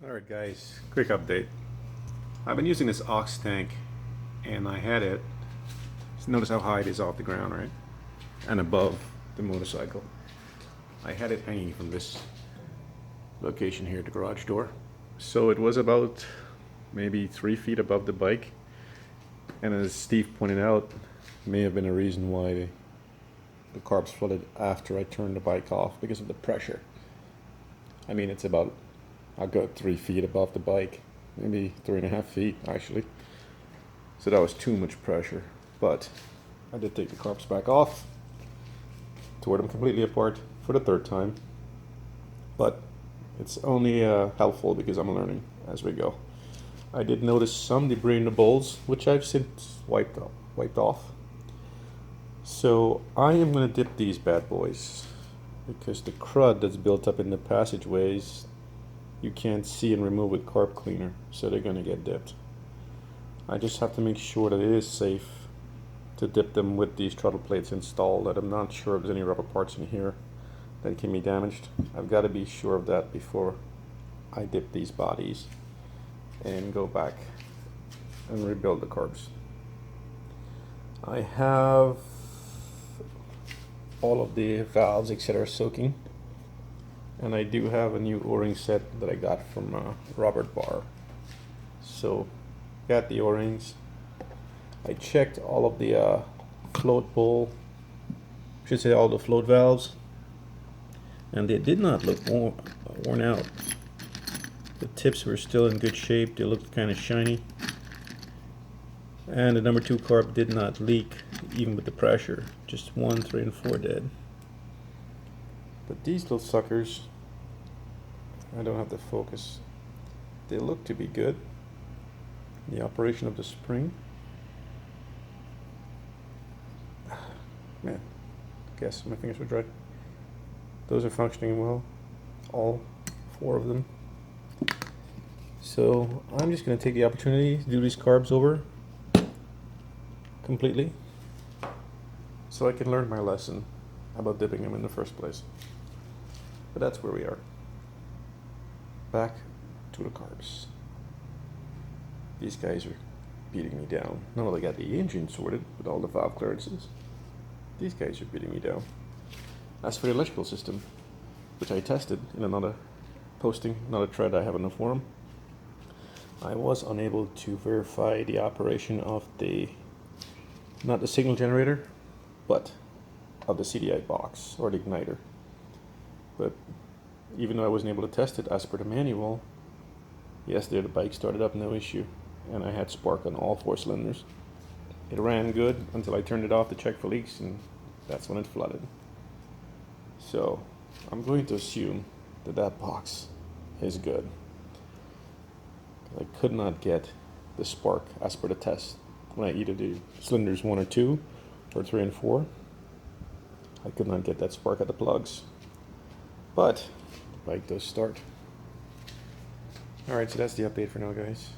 Alright guys, quick update. I've been using this ox tank and I had it, just notice how high it is off the ground, right? And above the motorcycle. I had it hanging from this location here at the garage door. So it was about maybe 3 feet above the bike. And as Steve pointed out, may have been a reason why the carbs flooded after I turned the bike off because of the pressure. I mean, it's about a good 3 feet above the bike, maybe 3.5 feet actually. So that was too much pressure. But I did take the carbs back off, tore them completely apart for the third time. But it's only helpful because I'm learning as we go. I did notice some debris in the bowls, which I've since wiped off. So I am going to dip these bad boys because the crud that's built up in the passageways you can't see and remove with carb cleaner, so they're going to get dipped. I just have to make sure that it is safe to dip them with these throttle plates installed, that I'm not sure if there's any rubber parts in here that can be damaged. I've got to be sure of that before I dip these bodies and go back and rebuild the carbs. I have all of the valves, etc., soaking, and I do have a new o-ring set that I got from Robert Barr. So got the o-rings. I checked all of the float bowl, I should say all the float valves, and they did not look worn out. The tips were still in good shape. They looked kind of shiny, and the number 2 carb did not leak even with the pressure. Just 1, 3, and 4 did. But these little suckers, I don't have to focus. They look to be good. The operation of the spring, man, I guess my fingers were dry. Those are functioning well, all 4 of them. So I'm just going to take the opportunity to do these carbs over completely so I can learn my lesson about dipping them in the first place. But that's where we are. Back to the carbs. These guys are beating me down. Not only got the engine sorted with all the valve clearances, these guys are beating me down. As for the electrical system, which I tested in another posting, another thread I have on the forum, I was unable to verify the operation of not the signal generator, but of the CDI box or the igniter. But even though I wasn't able to test it as per the manual, yesterday the bike started up no issue, and I had spark on all 4 cylinders. It ran good until I turned it off to check for leaks, and that's when it flooded. So I'm going to assume that that box is good. I could not get the spark as per the test when I either do cylinders 1 or 2 or 3 and 4. I could not get that spark at the plugs, but the bike does start. Alright, so that's the update for now, guys.